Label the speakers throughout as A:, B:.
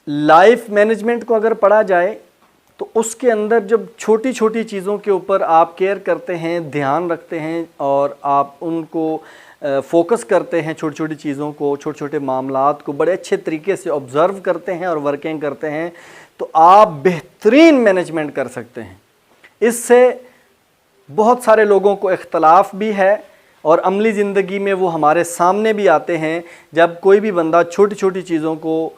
A: Life management को अगर पढ़ा जाए तो उसके अंदर जब छोटी छोटी चीज़ों के ऊपर आप केयर करते हैं, ध्यान रखते हैं और आप उनको फोकस करते हैं, छोटी छोटी चीज़ों को, छोटे छोटे मामलात को बड़े अच्छे तरीके से ऑब्ज़र्व करते हैं और वर्किंग करते हैं, तो आप बेहतरीन मैनेजमेंट कर सकते हैं। इससे बहुत सारे लोगों को इख्तलाफ भी है और अमली ज़िंदगी में वो हमारे सामने भी आते हैं। जब कोई भी बंदा छोटी छोटी चीज़ों को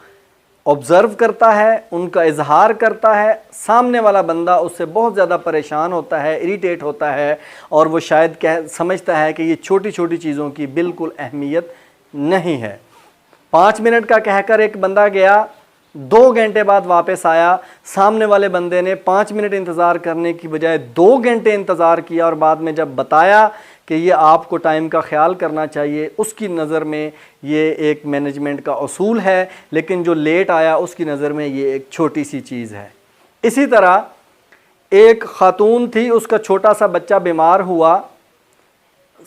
A: ऑब्ज़र्व करता है, उनका इजहार करता है, सामने वाला बंदा उससे बहुत ज़्यादा परेशान होता है, इरिटेट होता है और वो शायद समझता है कि ये छोटी छोटी चीज़ों की बिल्कुल अहमियत नहीं है। 5 मिनट का कहकर एक बंदा गया, 2 घंटे बाद वापस आया, सामने वाले बंदे ने 5 मिनट इंतज़ार करने की बजाय 2 घंटे इंतज़ार किया और बाद में जब बताया कि ये आपको टाइम का ख्याल करना चाहिए, उसकी नज़र में ये एक मैनेजमेंट का उसूल है, लेकिन जो लेट आया उसकी नज़र में ये एक छोटी सी चीज़ है। इसी तरह एक ख़ातून थी, उसका छोटा सा बच्चा बीमार हुआ,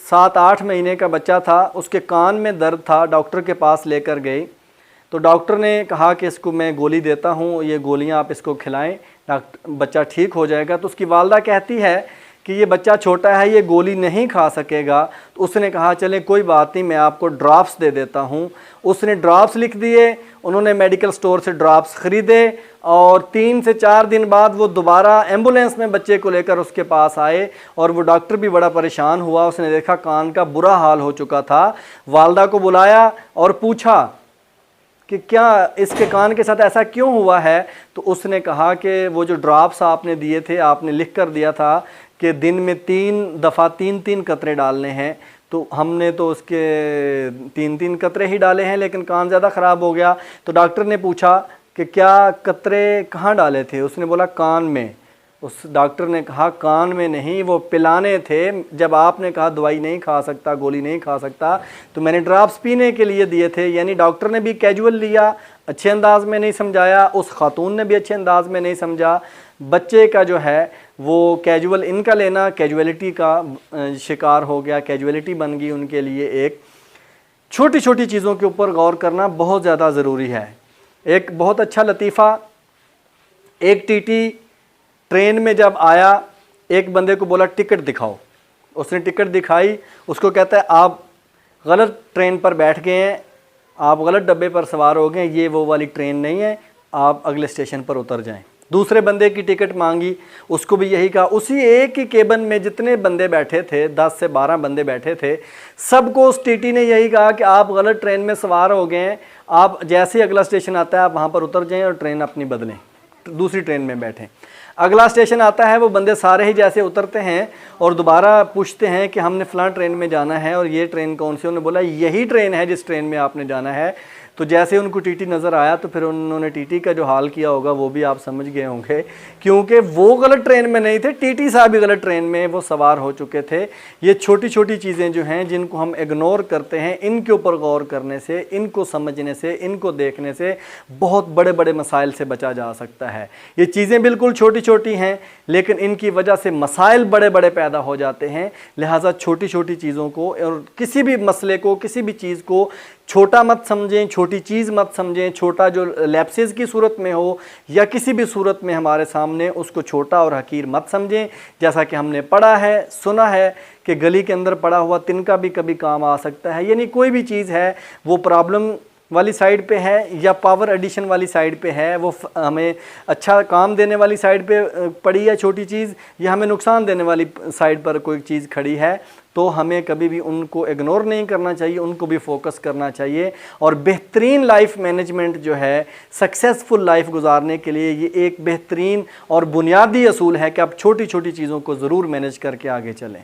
A: 7-8 महीने का बच्चा था, उसके कान में दर्द था, डॉक्टर के पास लेकर गई तो डॉक्टर ने कहा कि इसको मैं गोली देता हूँ, ये गोलियाँ आप इसको खिलाएं, बच्चा ठीक हो जाएगा। तो उसकी वालदा कहती है कि ये बच्चा छोटा है, ये गोली नहीं खा सकेगा। तो उसने कहा चलें कोई बात नहीं, मैं आपको ड्रॉप्स दे देता हूँ। उसने ड्रॉप्स लिख दिए, उन्होंने मेडिकल स्टोर से ड्रॉप्स ख़रीदे और 3 से 4 दिन बाद वो दोबारा एम्बुलेंस में बच्चे को लेकर उसके पास आए और वो डॉक्टर भी बड़ा परेशान हुआ। उसने देखा कान का बुरा हाल हो चुका था, वालदा को बुलाया और पूछा कि क्या इसके कान के साथ ऐसा क्यों हुआ है। तो उसने कहा कि वो जो ड्रॉप्स आपने दिए थे, आपने लिख कर दिया था कि दिन में 3 दफ़ा 3-3 कतरे डालने हैं, तो हमने तो उसके 3-3 कतरे ही डाले हैं, लेकिन कान ज़्यादा ख़राब हो गया। तो डॉक्टर ने पूछा कि क्या कतरे कहाँ डाले थे, उसने बोला कान में। उस डॉक्टर ने कहा कान में नहीं, वो पिलाने थे। जब आपने कहा दवाई नहीं खा सकता, गोली नहीं खा सकता, तो मैंने ड्रॉप्स पीने के लिए दिए थे। यानी डॉक्टर ने भी कैजुअल लिया, अच्छे अंदाज में नहीं समझाया, उस खातून ने भी अच्छे अंदाज में नहीं समझा। बच्चे का जो है वो कैजुअल, इनका लेना कैजुअलिटी का शिकार हो गया, कैजुअलिटी बन गई उनके लिए। एक छोटी छोटी चीज़ों के ऊपर गौर करना बहुत ज़्यादा ज़रूरी है। एक बहुत अच्छा लतीफ़ा, एक टीटी ट्रेन में जब आया, एक बंदे को बोला टिकट दिखाओ, उसने टिकट दिखाई, उसको कहता है आप गलत ट्रेन पर बैठ गए हैं, आप गलत डब्बे पर सवार हो गए, ये वो वाली ट्रेन नहीं है, आप अगले स्टेशन पर उतर जाएं। दूसरे बंदे की टिकट मांगी, उसको भी यही कहा। उसी एक ही केबिन में जितने बंदे बैठे थे, 10 से 12 बंदे बैठे थे, सबको उस टीटी ने यही कहा कि आप गलत ट्रेन में सवार हो गए हैं, आप जैसे ही अगला स्टेशन आता है आप वहाँ पर उतर जाएं और ट्रेन अपनी बदलें, दूसरी ट्रेन में बैठें। अगला स्टेशन आता है, वो बंदे सारे ही जैसे उतरते हैं और दोबारा पूछते हैं कि हमने फ़लाँ ट्रेन में जाना है और ये ट्रेन कौन सी। उन्होंने बोला यही ट्रेन है जिस ट्रेन में आपने जाना है। तो जैसे उनको टीटी नज़र आया तो फिर उन्होंने टीटी का जो हाल किया होगा वो भी आप समझ गए होंगे, क्योंकि वो गलत ट्रेन में नहीं थे, टीटी साहब भी गलत ट्रेन में वो सवार हो चुके थे। ये छोटी छोटी चीज़ें जो हैं जिनको हम इग्नोर करते हैं, इनके ऊपर गौर करने से, इनको समझने से, इनको देखने से बहुत बड़े बड़े मसाइल से बचा जा सकता है। ये चीज़ें बिल्कुल छोटी छोटी हैं लेकिन इनकी वजह से मसाइल बड़े बड़े पैदा हो जाते हैं। लिहाजा छोटी छोटी चीज़ों को और किसी भी मसले को, किसी भी चीज़ को छोटा मत समझें, छोटी चीज़ मत समझें। छोटा जो लैप्सेस की सूरत में हो या किसी भी सूरत में हमारे सामने, उसको छोटा और हकीर मत समझें। जैसा कि हमने पढ़ा है, सुना है कि गली के अंदर पड़ा हुआ तिनका भी कभी काम आ सकता है। यानी कोई भी चीज़ है वो प्रॉब्लम वाली साइड पे है या पावर एडिशन वाली साइड पे है, वो हमें अच्छा काम देने वाली साइड पे पड़ी है छोटी चीज़, या हमें नुकसान देने वाली साइड पर कोई चीज़ खड़ी है, तो हमें कभी भी उनको इग्नोर नहीं करना चाहिए, उनको भी फोकस करना चाहिए। और बेहतरीन लाइफ मैनेजमेंट जो है, सक्सेसफुल लाइफ गुजारने के लिए ये एक बेहतरीन और बुनियादी असूल है कि आप छोटी छोटी चीज़ों को ज़रूर मैनेज करके आगे चलें।